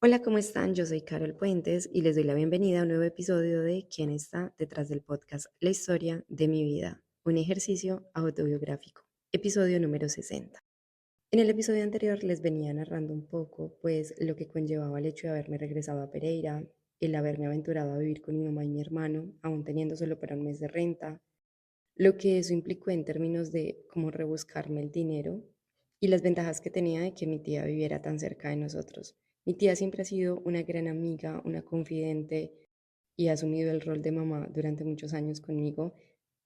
Hola, ¿cómo están? Yo soy Carol Puentes y les doy la bienvenida a un nuevo episodio de ¿Quién está detrás del podcast? La historia de mi vida, un ejercicio autobiográfico, episodio número 60. En el episodio anterior les venía narrando un poco, pues, lo que conllevaba el hecho de haberme regresado a Pereira, el haberme aventurado a vivir con mi mamá y mi hermano, aún teniendo solo para un mes de renta, lo que eso implicó en términos de cómo rebuscarme el dinero y las ventajas que tenía de que mi tía viviera tan cerca de nosotros. Mi tía siempre ha sido una gran amiga, una confidente y ha asumido el rol de mamá durante muchos años conmigo.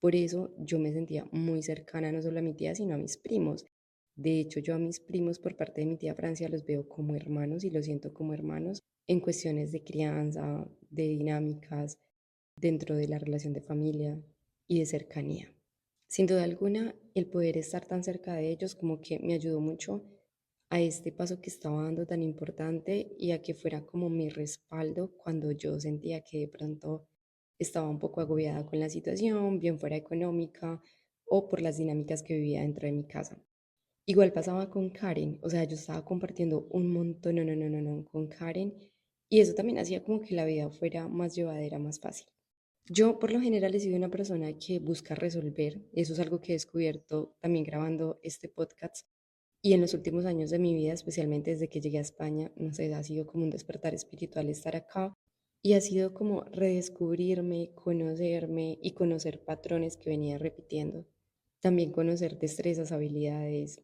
Por eso yo me sentía muy cercana no solo a mi tía, sino a mis primos. De hecho, yo a mis primos por parte de mi tía Francia los veo como hermanos y los siento como hermanos en cuestiones de crianza, de dinámicas, dentro de la relación de familia y de cercanía. Sin duda alguna, el poder estar tan cerca de ellos como que me ayudó mucho a este paso que estaba dando tan importante y a que fuera como mi respaldo cuando yo sentía que de pronto estaba un poco agobiada con la situación, bien fuera económica o por las dinámicas que vivía dentro de mi casa. Igual pasaba con Karen, o sea, yo estaba compartiendo un montón, con Karen y eso también hacía como que la vida fuera más llevadera, más fácil. Yo por lo general he sido una persona que busca resolver, eso es algo que he descubierto también grabando este podcast y en los últimos años de mi vida, especialmente desde que llegué a España, no sé, ha sido como un despertar espiritual estar acá y ha sido como redescubrirme, conocerme y conocer patrones que venía repitiendo. También conocer destrezas, habilidades,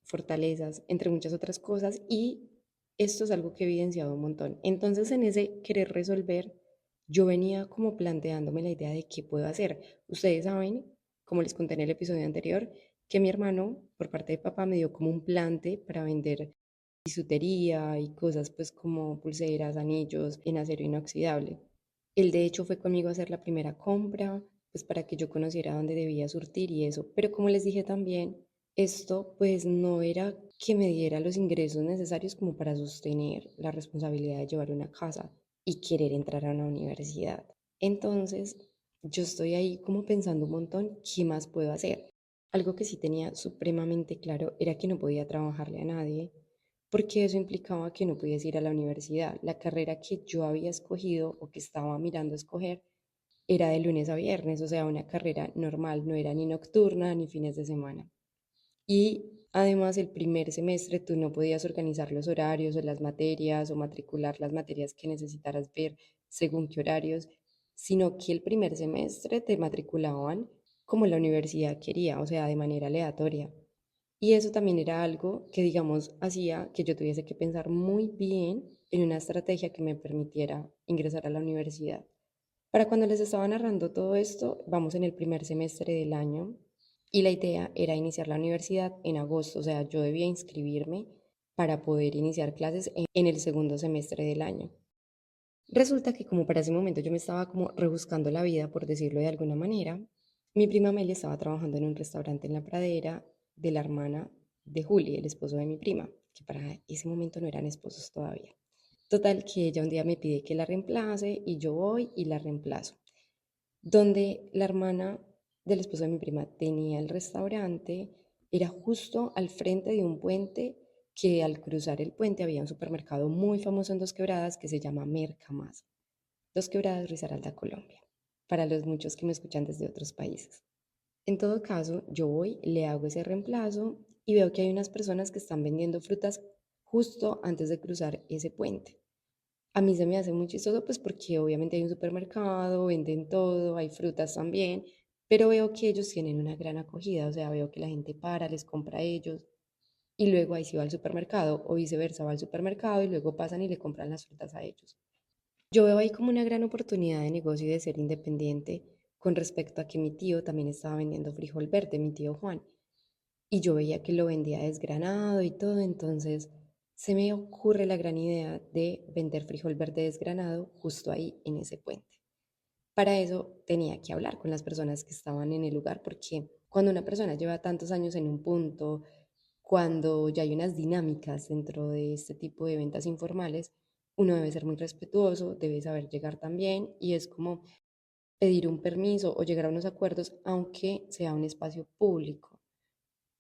fortalezas, entre muchas otras cosas y esto es algo que he evidenciado un montón. Entonces en ese querer resolver, yo venía como planteándome la idea de qué puedo hacer. Ustedes saben, como les conté en el episodio anterior, que mi hermano, por parte de papá, me dio como un plante para vender bisutería y cosas pues como pulseras, anillos en acero inoxidable. Él de hecho fue conmigo a hacer la primera compra, pues para que yo conociera dónde debía surtir y eso. Pero como les dije también, esto pues no era que me diera los ingresos necesarios como para sostener la responsabilidad de llevar una casa y querer entrar a una universidad. Entonces, yo estoy ahí como pensando un montón, ¿qué más puedo hacer? Algo que sí tenía supremamente claro era que no podía trabajarle a nadie, porque eso implicaba que no pudiese ir a la universidad. La carrera que yo había escogido o que estaba mirando escoger era de lunes a viernes, o sea, una carrera normal, no era ni nocturna ni fines de semana. Y además el primer semestre tú no podías organizar los horarios o las materias o matricular las materias que necesitaras ver según qué horarios, sino que el primer semestre te matriculaban como la universidad quería, o sea, de manera aleatoria. Y eso también era algo que, digamos, hacía que yo tuviese que pensar muy bien en una estrategia que me permitiera ingresar a la universidad. Para cuando les estaba narrando todo esto, vamos en el primer semestre del año y la idea era iniciar la universidad en agosto, o sea, yo debía inscribirme para poder iniciar clases en el segundo semestre del año. Resulta que como para ese momento yo me estaba como rebuscando la vida, por decirlo de alguna manera, mi prima Amelia estaba trabajando en un restaurante en la pradera de la hermana de Juli, el esposo de mi prima, que para ese momento no eran esposos todavía. Total, que ella un día me pide que la reemplace y yo voy y la reemplazo. Donde la hermana del esposo de mi prima tenía el restaurante, era justo al frente de un puente que al cruzar el puente había un supermercado muy famoso en Dos Quebradas que se llama Mercamás. Dos Quebradas, Risaralda, Colombia, para los muchos que me escuchan desde otros países. En todo caso, yo voy, le hago ese reemplazo y veo que hay unas personas que están vendiendo frutas justo antes de cruzar ese puente. A mí se me hace muy chistoso, pues porque obviamente hay un supermercado, venden todo, hay frutas también, pero veo que ellos tienen una gran acogida, o sea, veo que la gente para, les compra a ellos y luego ahí sí va al supermercado o viceversa, va al supermercado y luego pasan y le compran las frutas a ellos. Yo veo ahí como una gran oportunidad de negocio y de ser independiente con respecto a que mi tío también estaba vendiendo frijol verde, mi tío Juan, y yo veía que lo vendía desgranado y todo, entonces se me ocurre la gran idea de vender frijol verde desgranado justo ahí en ese puente. Para eso tenía que hablar con las personas que estaban en el lugar, porque cuando una persona lleva tantos años en un punto, cuando ya hay unas dinámicas dentro de este tipo de ventas informales, uno debe ser muy respetuoso, debe saber llegar también y es como pedir un permiso o llegar a unos acuerdos, aunque sea un espacio público.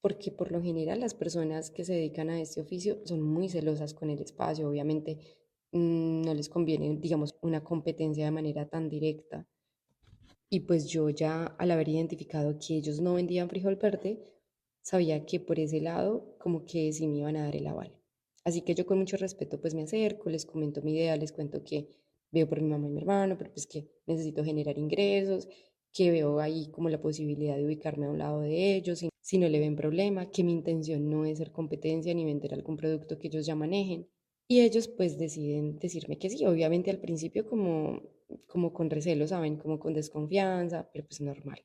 porque por lo general las personas que se dedican a este oficio son muy celosas con el espacio, obviamente no les conviene, digamos, una competencia de manera tan directa. Y pues yo ya al haber identificado que ellos no vendían frijol verde, sabía que por ese lado como que sí me iban a dar el aval. Así que yo con mucho respeto pues me acerco, les comento mi idea, les cuento que veo por mi mamá y mi hermano, pero pues que necesito generar ingresos, que veo ahí como la posibilidad de ubicarme a un lado de ellos, si no le ven problema, que mi intención no es ser competencia ni vender algún producto que ellos ya manejen. Y ellos pues deciden decirme que sí, obviamente al principio como con recelo, ¿saben? Como con desconfianza, pero pues normal.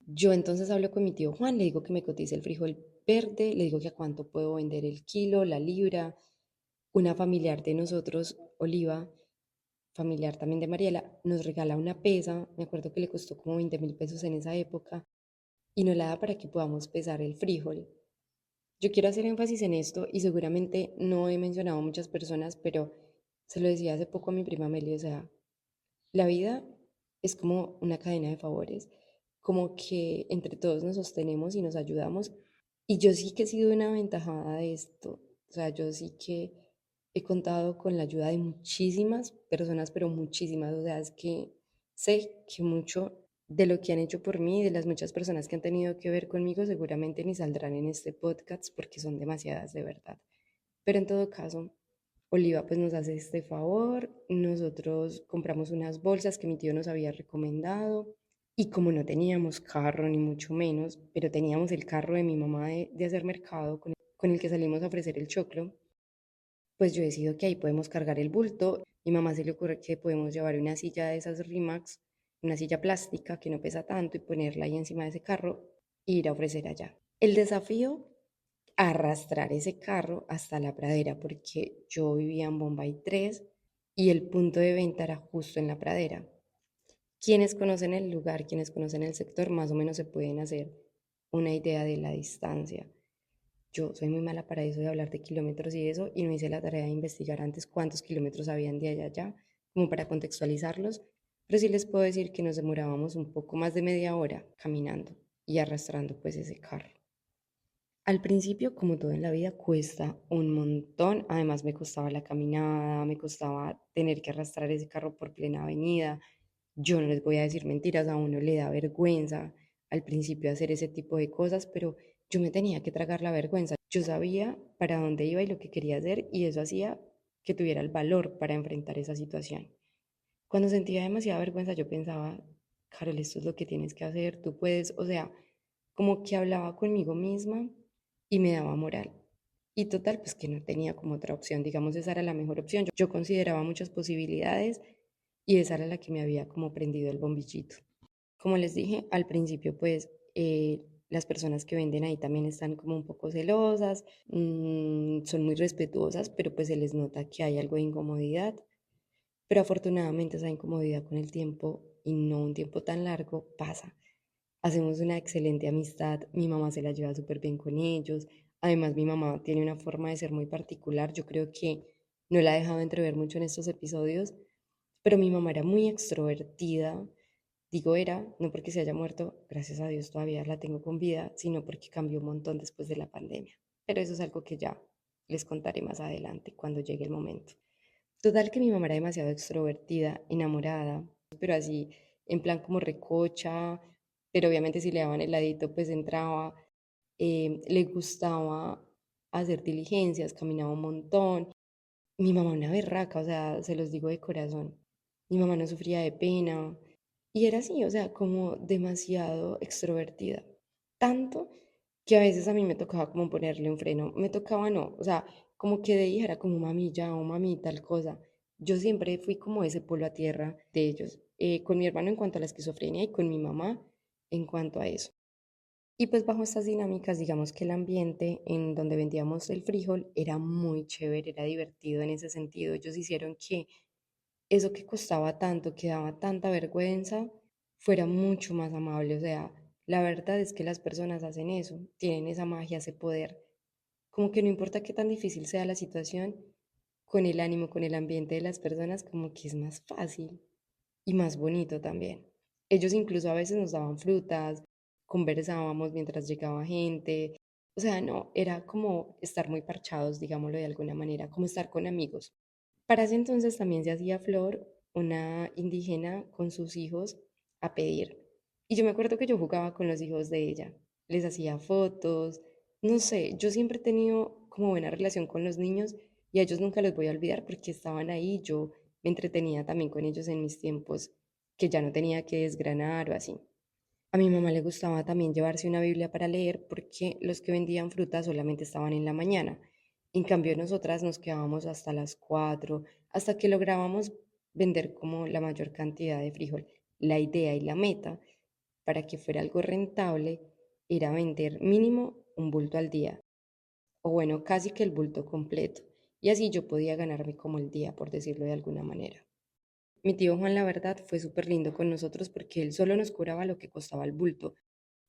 Yo entonces hablo con mi tío Juan, le digo que me cotice el frijol verde, le digo que a cuánto puedo vender el kilo, la libra. Una familiar de nosotros, Oliva, familiar también de Mariela, nos regala una pesa, me acuerdo que le costó como 20.000 pesos en esa época, y nos la da para que podamos pesar el frijol. Yo quiero hacer énfasis en esto y seguramente no he mencionado a muchas personas, pero se lo decía hace poco a mi prima Meli, o sea, la vida es como una cadena de favores, como que entre todos nos sostenemos y nos ayudamos. Y yo sí que he sido una aventajada de esto. O sea, yo sí que he contado con la ayuda de muchísimas personas, pero muchísimas. O sea, es que sé que mucho de lo que han hecho por mí, de las muchas personas que han tenido que ver conmigo, seguramente ni saldrán en este podcast porque son demasiadas de verdad. Pero en todo caso, Oliva pues nos hace este favor, nosotros compramos unas bolsas que mi tío nos había recomendado y como no teníamos carro ni mucho menos, pero teníamos el carro de mi mamá de hacer mercado con el que salimos a ofrecer el choclo, pues yo decido que ahí podemos cargar el bulto. Mi mamá se le ocurre que podemos llevar una silla de esas Rimax, una silla plástica que no pesa tanto y ponerla ahí encima de ese carro e ir a ofrecer allá. El desafío arrastrar ese carro hasta la pradera, porque yo vivía en Bombay 3 y el punto de venta era justo en la pradera. Quienes conocen el lugar, quienes conocen el sector, más o menos se pueden hacer una idea de la distancia. Yo soy muy mala para eso de hablar de kilómetros y eso, y no hice la tarea de investigar antes cuántos kilómetros habían de allá a allá, como para contextualizarlos, pero sí les puedo decir que nos demorábamos un poco más de media hora caminando y arrastrando pues ese carro. Al principio, como todo en la vida, cuesta un montón. Además, me costaba la caminada, me costaba tener que arrastrar ese carro por plena avenida. Yo no les voy a decir mentiras, a uno le da vergüenza al principio hacer ese tipo de cosas, pero yo me tenía que tragar la vergüenza. Yo sabía para dónde iba y lo que quería hacer y eso hacía que tuviera el valor para enfrentar esa situación. Cuando sentía demasiada vergüenza, yo pensaba, Carol, esto es lo que tienes que hacer, tú puedes, o sea, como que hablaba conmigo misma y me daba moral. Y total, pues que no tenía como otra opción, digamos, esa era la mejor opción. Yo consideraba muchas posibilidades y esa era la que me había como prendido el bombillito. Como les dije al principio, pues las personas que venden ahí también están como un poco celosas, son muy respetuosas, pero pues se les nota que hay algo de incomodidad. Pero afortunadamente esa incomodidad con el tiempo, y no un tiempo tan largo, pasa. Hacemos una excelente amistad, mi mamá se la lleva súper bien con ellos, además mi mamá tiene una forma de ser muy particular, yo creo que no la he dejado entrever mucho en estos episodios, pero mi mamá era muy extrovertida, digo era, no porque se haya muerto, gracias a Dios todavía la tengo con vida, sino porque cambió un montón después de la pandemia, pero eso es algo que ya les contaré más adelante cuando llegue el momento. Total que mi mamá era demasiado extrovertida, enamorada, pero así, en plan como recocha, pero obviamente si le daban heladito, pues entraba, le gustaba hacer diligencias, caminaba un montón. Mi mamá una berraca, o sea, se los digo de corazón. Mi mamá no sufría de pena y era así, o sea, como demasiado extrovertida. Tanto que a veces a mí me tocaba como ponerle un freno, me tocaba no, o sea, como que de hija era como mami ya o mami tal cosa. Yo siempre fui como ese polo a tierra de ellos, con mi hermano en cuanto a la esquizofrenia y con mi mamá en cuanto a eso. Y pues bajo estas dinámicas, digamos que el ambiente en donde vendíamos el frijol era muy chévere, era divertido en ese sentido. Ellos hicieron que eso que costaba tanto, que daba tanta vergüenza, fuera mucho más amable. O sea, la verdad es que las personas hacen eso, tienen esa magia, ese poder. Como que no importa qué tan difícil sea la situación, con el ánimo, con el ambiente de las personas, como que es más fácil y más bonito también. Ellos incluso a veces nos daban frutas, conversábamos mientras llegaba gente. O sea, no, era como estar muy parchados, digámoslo de alguna manera, como estar con amigos. Para ese entonces también se hacía Flor, una indígena, con sus hijos a pedir. Y yo me acuerdo que yo jugaba con los hijos de ella, les hacía fotos, no sé, yo siempre he tenido como buena relación con los niños y a ellos nunca los voy a olvidar porque estaban ahí, yo me entretenía también con ellos en mis tiempos que ya no tenía que desgranar o así. A mi mamá le gustaba también llevarse una Biblia para leer porque los que vendían fruta solamente estaban en la mañana. En cambio, nosotras nos quedábamos hasta las 4, hasta que lográbamos vender como la mayor cantidad de frijol. La idea y la meta para que fuera algo rentable era vender mínimo un bulto al día, o bueno, casi que el bulto completo. Y así yo podía ganarme como el día, por decirlo de alguna manera. Mi tío Juan, la verdad, fue súper lindo con nosotros porque él solo nos cobraba lo que costaba el bulto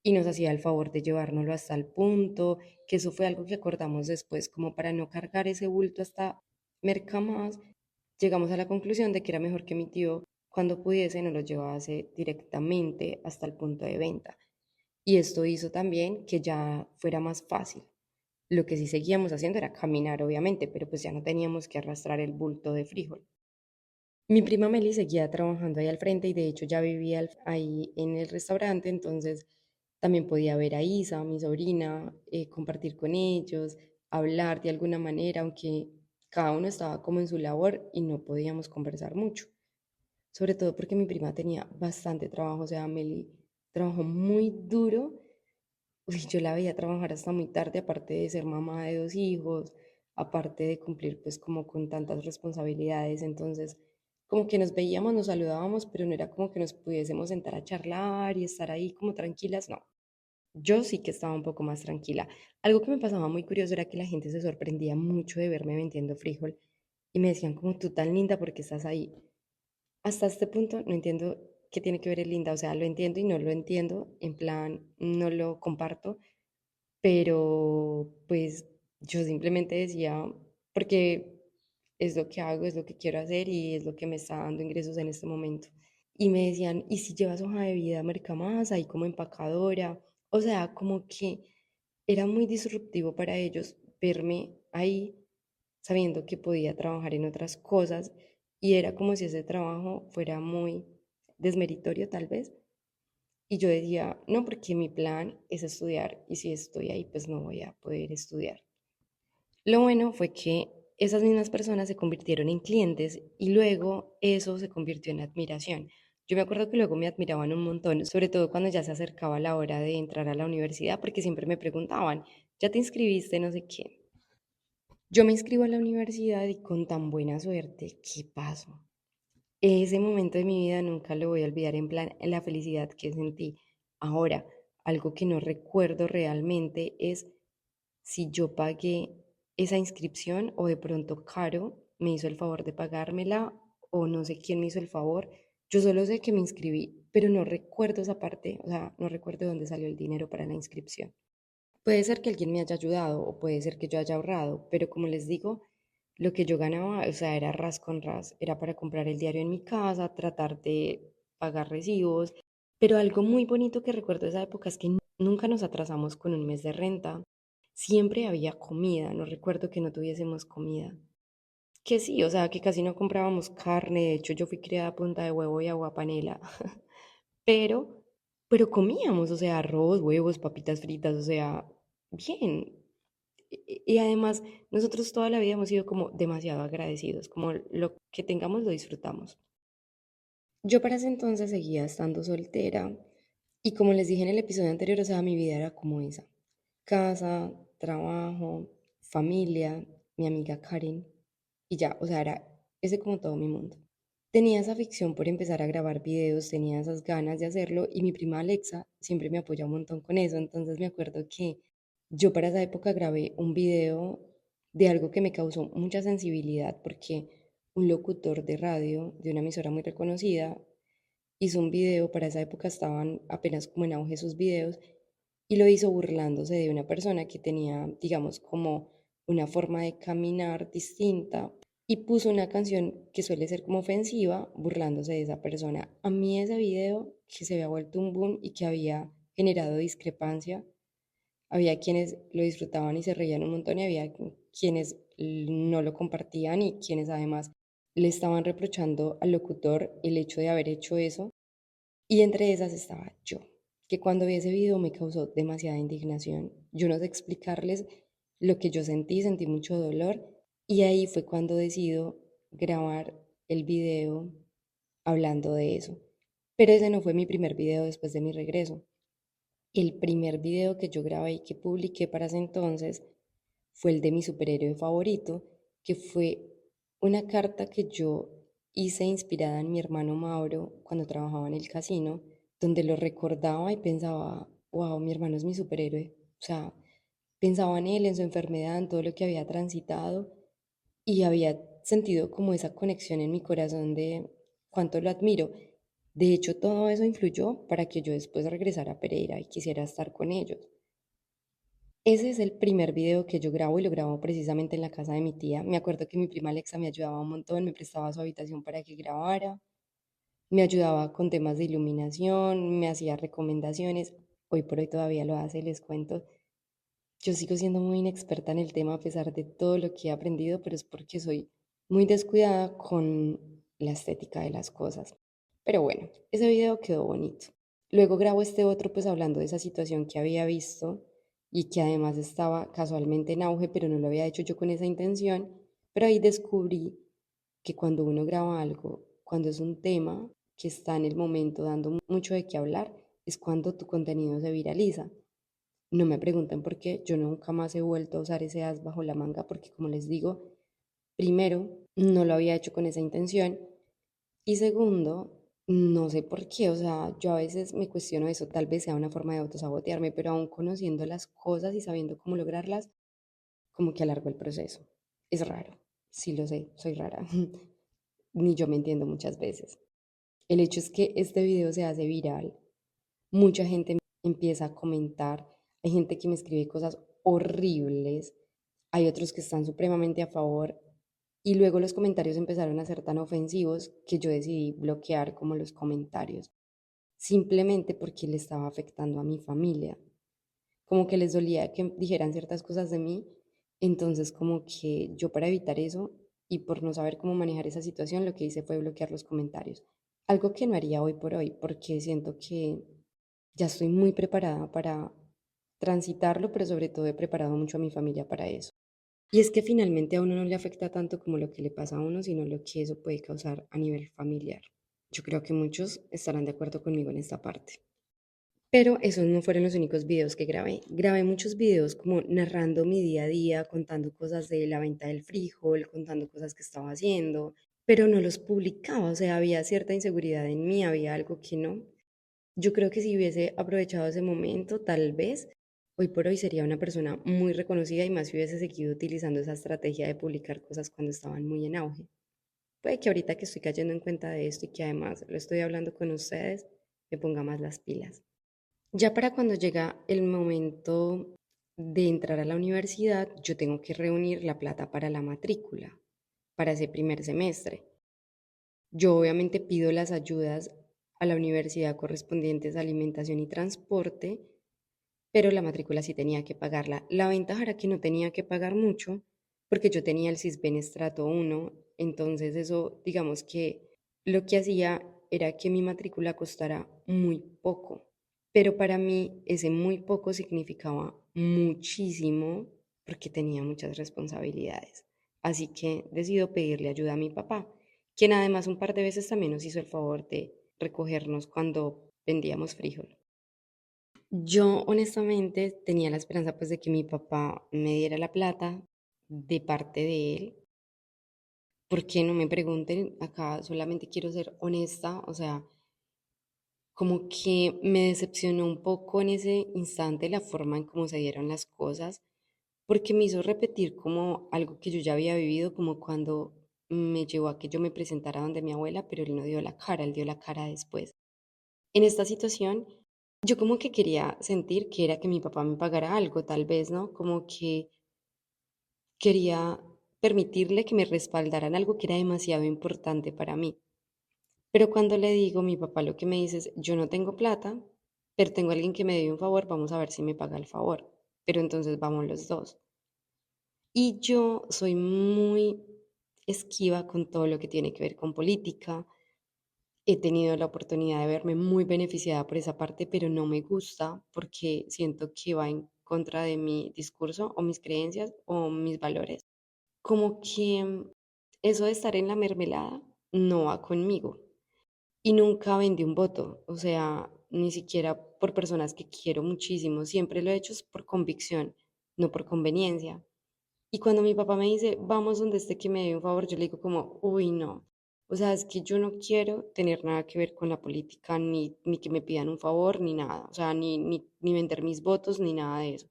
y nos hacía el favor de llevárnoslo hasta el punto, que eso fue algo que acordamos después, como para no cargar ese bulto hasta Mercamás, llegamos a la conclusión de que era mejor que mi tío, cuando pudiese, nos lo llevase directamente hasta el punto de venta. Y esto hizo también que ya fuera más fácil. Lo que sí seguíamos haciendo era caminar, obviamente, pero pues ya no teníamos que arrastrar el bulto de frijol. Mi prima Meli seguía trabajando ahí al frente y de hecho ya vivía ahí en el restaurante, entonces también podía ver a Isa, mi sobrina, compartir con ellos, hablar de alguna manera, aunque cada uno estaba como en su labor y no podíamos conversar mucho. Sobre todo porque mi prima tenía bastante trabajo, o sea, Meli trabajó muy duro. Uy, yo la veía trabajar hasta muy tarde, aparte de ser mamá de dos hijos, aparte de cumplir pues como con tantas responsabilidades, entonces como que nos veíamos, nos saludábamos, pero no era como que nos pudiésemos sentar a charlar y estar ahí como tranquilas, no. Yo sí que estaba un poco más tranquila. Algo que me pasaba muy curioso era que la gente se sorprendía mucho de verme vendiendo frijol y me decían como tú tan linda porque estás ahí. Hasta este punto no entiendo qué tiene que ver el linda, o sea, lo entiendo y no lo entiendo, en plan, no lo comparto, pero pues yo simplemente decía, porque es lo que hago, es lo que quiero hacer y es lo que me está dando ingresos en este momento. Y me decían, ¿y si llevas hoja de vida a Mercamás, ahí como empacadora? O sea, como que era muy disruptivo para ellos verme ahí sabiendo que podía trabajar en otras cosas y era como si ese trabajo fuera muy desmeritorio tal vez. Y yo decía, no, porque mi plan es estudiar y si estoy ahí, pues no voy a poder estudiar. Lo bueno fue que esas mismas personas se convirtieron en clientes y luego eso se convirtió en admiración. Yo me acuerdo que luego me admiraban un montón, sobre todo cuando ya se acercaba la hora de entrar a la universidad, porque siempre me preguntaban, ¿ya te inscribiste? No sé qué. Yo me inscribo a la universidad y con tan buena suerte, ¿qué pasó? Ese momento de mi vida nunca lo voy a olvidar, en plan, la felicidad que sentí. Ahora, algo que no recuerdo realmente es si yo pagué esa inscripción o de pronto Caro me hizo el favor de pagármela o no sé quién me hizo el favor. Yo solo sé que me inscribí, pero no recuerdo esa parte, o sea, no recuerdo dónde salió el dinero para la inscripción. Puede ser que alguien me haya ayudado o puede ser que yo haya ahorrado, pero como les digo, lo que yo ganaba, o sea, era ras con ras, era para comprar el diario en mi casa, tratar de pagar recibos, pero algo muy bonito que recuerdo de esa época es que nunca nos atrasamos con un mes de renta, siempre había comida, no recuerdo que no tuviésemos comida. Que sí, o sea, que casi no comprábamos carne, de hecho yo fui criada a punta de huevo y agua panela, pero, pero comíamos, o sea, arroz, huevos, papitas fritas, o sea, bien. Y además, nosotros toda la vida hemos sido como demasiado agradecidos, como lo que tengamos lo disfrutamos. Yo para ese entonces seguía estando soltera y como les dije en el episodio anterior, o sea, mi vida era como esa. Casa, trabajo, familia, mi amiga Karen y ya, o sea, era ese como todo mi mundo. Tenía esa ficción por empezar a grabar videos, tenía esas ganas de hacerlo y mi prima Alexa siempre me apoya un montón con eso. Entonces me acuerdo que yo para esa época grabé un video de algo que me causó mucha sensibilidad porque un locutor de radio de una emisora muy reconocida hizo un video, para esa época estaban apenas como en auge sus videos, y lo hizo burlándose de una persona que tenía, digamos, como una forma de caminar distinta y puso una canción que suele ser como ofensiva, burlándose de esa persona. A mí ese video, que se había vuelto un boom y que había generado discrepancia. Había quienes lo disfrutaban y se reían un montón y había quienes no lo compartían y quienes además le estaban reprochando al locutor el hecho de haber hecho eso. Y entre esas estaba yo, que cuando vi ese video me causó demasiada indignación. Yo no sé explicarles lo que yo sentí mucho dolor y ahí fue cuando decido grabar el video hablando de eso. Pero ese no fue mi primer video después de mi regreso. El primer video que yo grabé y que publiqué para ese entonces fue el de mi superhéroe favorito, que fue una carta que yo hice inspirada en mi hermano Mauro cuando trabajaba en el casino, donde lo recordaba y pensaba, wow, mi hermano es mi superhéroe. O sea, pensaba en él, en su enfermedad, en todo lo que había transitado y había sentido como esa conexión en mi corazón de cuánto lo admiro. De hecho, todo eso influyó para que yo después regresara a Pereira y quisiera estar con ellos. Ese es el primer video que yo grabo y lo grabo precisamente en la casa de mi tía. Me acuerdo que mi prima Alexa me ayudaba un montón, me prestaba su habitación para que grabara, me ayudaba con temas de iluminación, me hacía recomendaciones. Hoy por hoy todavía lo hace, les cuento. Yo sigo siendo muy inexperta en el tema a pesar de todo lo que he aprendido, pero es porque soy muy descuidada con la estética de las cosas. Pero bueno, ese video quedó bonito. Luego grabo este otro pues hablando de esa situación que había visto y que además estaba casualmente en auge, pero no lo había hecho yo con esa intención. Pero ahí descubrí que cuando uno graba algo, cuando es un tema que está en el momento dando mucho de qué hablar, es cuando tu contenido se viraliza. No me pregunten por qué, yo nunca más he vuelto a usar ese as bajo la manga porque como les digo, primero, no lo había hecho con esa intención y segundo, no sé por qué, o sea, yo a veces me cuestiono eso, tal vez sea una forma de autosabotearme, pero aún conociendo las cosas y sabiendo cómo lograrlas, como que alargo el proceso. Es raro, sí lo sé, soy rara, ni yo me entiendo muchas veces. El hecho es que este video se hace viral, mucha gente empieza a comentar, hay gente que me escribe cosas horribles, hay otros que están supremamente a favor y luego los comentarios empezaron a ser tan ofensivos que yo decidí bloquear como los comentarios, simplemente porque le estaba afectando a mi familia, como que les dolía que dijeran ciertas cosas de mí, entonces como que yo para evitar eso y por no saber cómo manejar esa situación, lo que hice fue bloquear los comentarios, algo que no haría hoy por hoy, porque siento que ya estoy muy preparada para transitarlo, pero sobre todo he preparado mucho a mi familia para eso. Y es que finalmente a uno no le afecta tanto como lo que le pasa a uno, sino lo que eso puede causar a nivel familiar. Yo creo que muchos estarán de acuerdo conmigo en esta parte. Pero esos no fueron los únicos videos que grabé. Grabé muchos videos como narrando mi día a día, contando cosas de la venta del frijol, contando cosas que estaba haciendo, pero no los publicaba. O sea, había cierta inseguridad en mí, había algo que no. Yo creo que si hubiese aprovechado ese momento, tal vez hoy por hoy sería una persona muy reconocida y más si hubiese seguido utilizando esa estrategia de publicar cosas cuando estaban muy en auge. Puede que ahorita que estoy cayendo en cuenta de esto y que además lo estoy hablando con ustedes, me ponga más las pilas. Ya para cuando llega el momento de entrar a la universidad, yo tengo que reunir la plata para la matrícula, para ese primer semestre. Yo obviamente pido las ayudas a la universidad correspondientes a alimentación y transporte, pero la matrícula sí tenía que pagarla. La ventaja era que no tenía que pagar mucho porque yo tenía el Sisbén Estrato 1, entonces eso, digamos que lo que hacía era que mi matrícula costara muy poco, pero para mí ese muy poco significaba muchísimo porque tenía muchas responsabilidades. Así que decido pedirle ayuda a mi papá, quien además un par de veces también nos hizo el favor de recogernos cuando vendíamos frijol. Yo honestamente tenía la esperanza pues de que mi papá me diera la plata de parte de él. ¿Por qué no me pregunten? Acá solamente quiero ser honesta, o sea, como que me decepcionó un poco en ese instante la forma en cómo se dieron las cosas, porque me hizo repetir como algo que yo ya había vivido, como cuando me llevó a que yo me presentara donde mi abuela, pero él no dio la cara, él dio la cara después. En esta situación, yo como que quería sentir que era que mi papá me pagara algo, tal vez, ¿no? Como que quería permitirle que me respaldaran algo que era demasiado importante para mí. Pero cuando le digo, mi papá lo que me dice es, yo no tengo plata, pero tengo a alguien que me debe un favor, vamos a ver si me paga el favor, pero entonces vamos los dos. Y yo soy muy esquiva con todo lo que tiene que ver con política. He tenido la oportunidad de verme muy beneficiada por esa parte, pero no me gusta porque siento que va en contra de mi discurso o mis creencias o mis valores. Como que eso de estar en la mermelada no va conmigo. Y nunca vendí un voto, o sea, ni siquiera por personas que quiero muchísimo. Siempre lo he hecho es por convicción, no por conveniencia. Y cuando mi papá me dice, vamos donde esté que me dé un favor, yo le digo como, uy, no. O sea, es que yo no quiero tener nada que ver con la política, ni que me pidan un favor, ni nada. O sea, ni vender mis votos, ni nada de eso.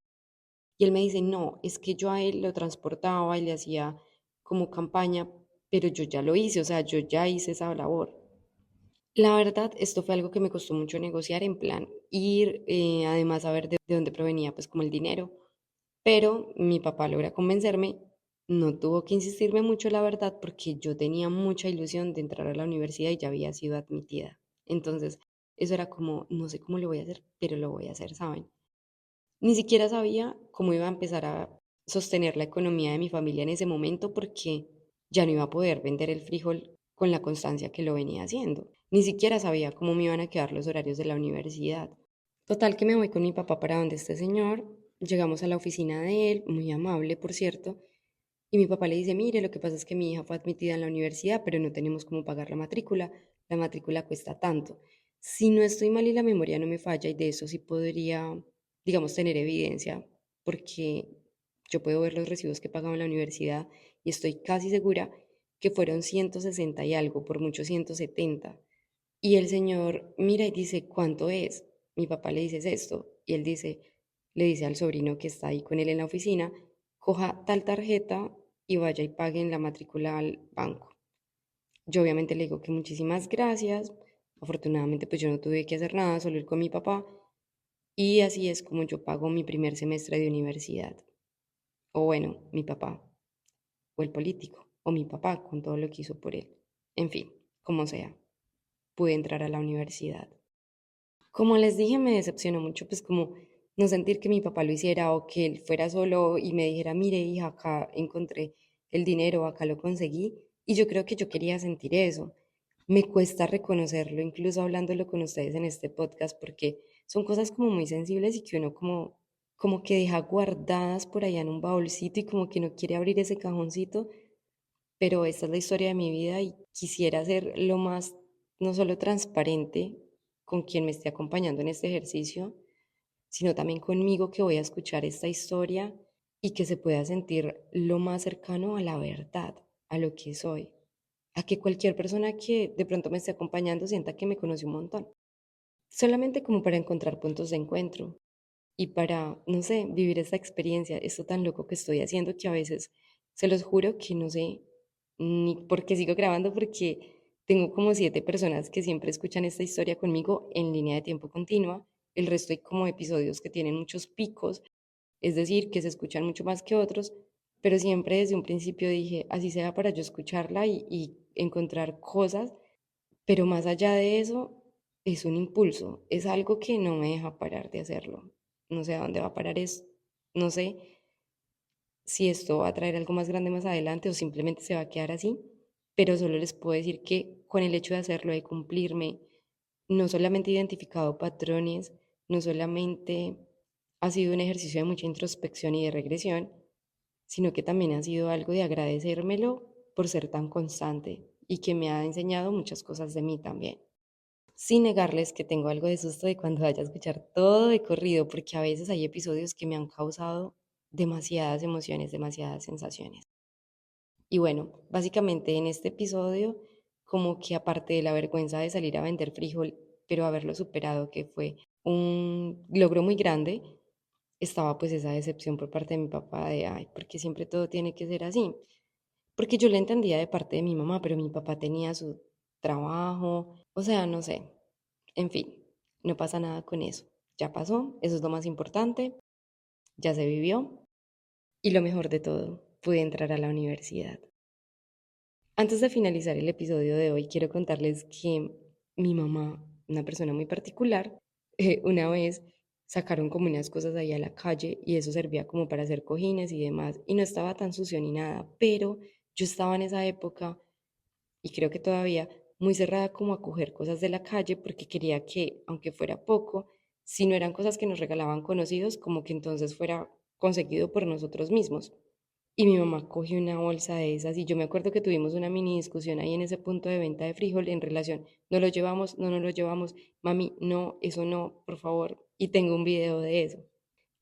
Y él me dice, no, es que yo a él lo transportaba y le hacía como campaña, pero yo ya lo hice, o sea, yo ya hice esa labor. La verdad, esto fue algo que me costó mucho negociar, en plan, ir, además a ver de dónde provenía pues como el dinero. Pero mi papá logra convencerme, no tuvo que insistirme mucho, la verdad, porque yo tenía mucha ilusión de entrar a la universidad y ya había sido admitida. Entonces, eso era como, no sé cómo lo voy a hacer, pero lo voy a hacer, ¿saben? Ni siquiera sabía cómo iba a empezar a sostener la economía de mi familia en ese momento porque ya no iba a poder vender el frijol con la constancia que lo venía haciendo. Ni siquiera sabía cómo me iban a quedar los horarios de la universidad. Total que me voy con mi papá para donde este señor, llegamos a la oficina de él, muy amable por cierto, y mi papá le dice, mire, lo que pasa es que mi hija fue admitida en la universidad, pero no tenemos cómo pagar la matrícula cuesta tanto. Si no estoy mal y la memoria no me falla, y de eso sí podría, digamos, tener evidencia, porque yo puedo ver los recibos que he pagado en la universidad y estoy casi segura que fueron 160 y algo, por mucho 170. Y el señor mira y dice, ¿cuánto es? Mi papá le dice, es esto. Y él dice, le dice al sobrino que está ahí con él en la oficina, coja tal tarjeta y vaya y pague en la matrícula al banco. Yo obviamente le digo que muchísimas gracias. Afortunadamente pues yo no tuve que hacer nada, solo ir con mi papá. Y así es como yo pago mi primer semestre de universidad. O bueno, mi papá, o el político, o mi papá con todo lo que hizo por él. En fin, como sea, pude entrar a la universidad. Como les dije, me decepcionó mucho, pues como no sentir que mi papá lo hiciera o que él fuera solo y me dijera, mire, hija, acá encontré el dinero, acá lo conseguí. Y yo creo que yo quería sentir eso. Me cuesta reconocerlo, incluso hablándolo con ustedes en este podcast, porque son cosas como muy sensibles y que uno como que deja guardadas por allá en un baúlcito y como que no quiere abrir ese cajoncito, pero esta es la historia de mi vida y quisiera ser lo más, no solo transparente con quien me esté acompañando en este ejercicio, sino también conmigo que voy a escuchar esta historia y que se pueda sentir lo más cercano a la verdad, a lo que soy, a que cualquier persona que de pronto me esté acompañando sienta que me conoce un montón, solamente como para encontrar puntos de encuentro y para, no sé, vivir esta experiencia, esto tan loco que estoy haciendo que a veces, se los juro que no sé ni por qué sigo grabando porque tengo como 7 personas que siempre escuchan esta historia conmigo en línea de tiempo continua. El resto hay como episodios que tienen muchos picos, es decir, que se escuchan mucho más que otros, pero siempre desde un principio dije, así sea para yo escucharla y encontrar cosas, pero más allá de eso, es un impulso, es algo que no me deja parar de hacerlo. No sé a dónde va a parar, no sé si esto va a traer algo más grande más adelante o simplemente se va a quedar así, pero solo les puedo decir que con el hecho de hacerlo, de cumplirme, no solamente he identificado patrones, no solamente ha sido un ejercicio de mucha introspección y de regresión, sino que también ha sido algo de agradecérmelo por ser tan constante y que me ha enseñado muchas cosas de mí también. Sin negarles que tengo algo de susto de cuando vaya a escuchar todo de corrido, porque a veces hay episodios que me han causado demasiadas emociones, demasiadas sensaciones. Y bueno, básicamente en este episodio, como que aparte de la vergüenza de salir a vender frijol, pero haberlo superado, que fue un logro muy grande, estaba pues esa decepción por parte de mi papá de, ay, porque siempre todo tiene que ser así. Porque yo le entendía de parte de mi mamá, pero mi papá tenía su trabajo, o sea, no sé. En fin, no pasa nada con eso. Ya pasó, eso es lo más importante, ya se vivió y lo mejor de todo, pude entrar a la universidad. Antes de finalizar el episodio de hoy, quiero contarles que mi mamá, una persona muy particular, una vez sacaron como unas cosas ahí a la calle y eso servía como para hacer cojines y demás y no estaba tan sucio ni nada, pero yo estaba en esa época y creo que todavía muy cerrada como a coger cosas de la calle porque quería que, aunque fuera poco, si no eran cosas que nos regalaban conocidos, como que entonces fuera conseguido por nosotros mismos. Y mi mamá cogió una bolsa de esas y yo me acuerdo que tuvimos una mini discusión ahí en ese punto de venta de frijol en relación, no lo llevamos, no lo llevamos, mami, no, eso no, por favor. Y tengo un video de eso.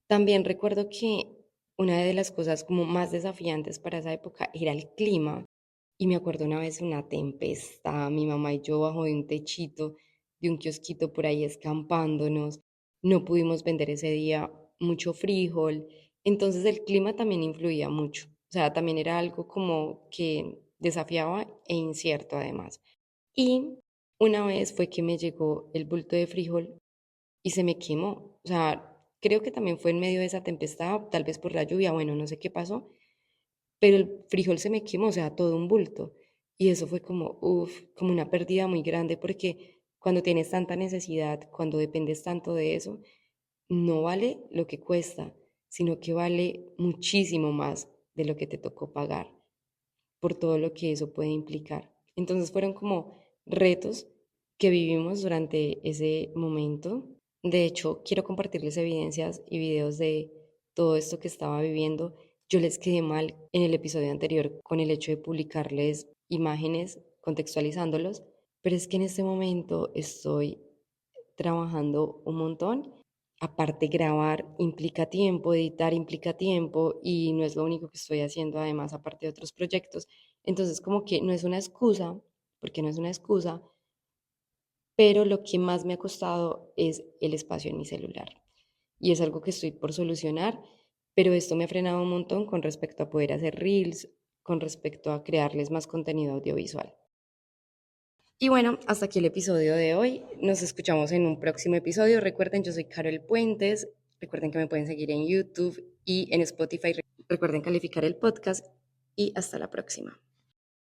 También recuerdo que una de las cosas como más desafiantes para esa época era el clima. Y me acuerdo una vez una tempestad, mi mamá y yo bajo de un techito, de un kiosquito por ahí escampándonos. No pudimos vender ese día mucho frijol. Entonces el clima también influía mucho. O sea, también era algo como que desafiaba e incierto además. Y una vez fue que me llegó el bulto de frijol y se me quemó. O sea, creo que también fue en medio de esa tempestad, tal vez por la lluvia, bueno, no sé qué pasó, pero el frijol se me quemó, o sea, todo un bulto. Y eso fue como, uff, como una pérdida muy grande porque cuando tienes tanta necesidad, cuando dependes tanto de eso, no vale lo que cuesta, sino que vale muchísimo más de lo que te tocó pagar por todo lo que eso puede implicar. Entonces fueron como retos que vivimos durante ese momento. De hecho, quiero compartirles evidencias y videos de todo esto que estaba viviendo. Yo les quedé mal en el episodio anterior con el hecho de publicarles imágenes contextualizándolos, pero es que en este momento estoy trabajando un montón. Aparte, grabar implica tiempo, editar implica tiempo y no es lo único que estoy haciendo además, aparte de otros proyectos. Entonces, como que no es una excusa, porque no es una excusa, pero lo que más me ha costado es el espacio en mi celular. Y es algo que estoy por solucionar, pero esto me ha frenado un montón con respecto a poder hacer reels, con respecto a crearles más contenido audiovisual. Y bueno, hasta aquí el episodio de hoy. Nos escuchamos en un próximo episodio. Recuerden, yo soy Carol Puentes. Recuerden que me pueden seguir en YouTube y en Spotify. Recuerden calificar el podcast y hasta la próxima.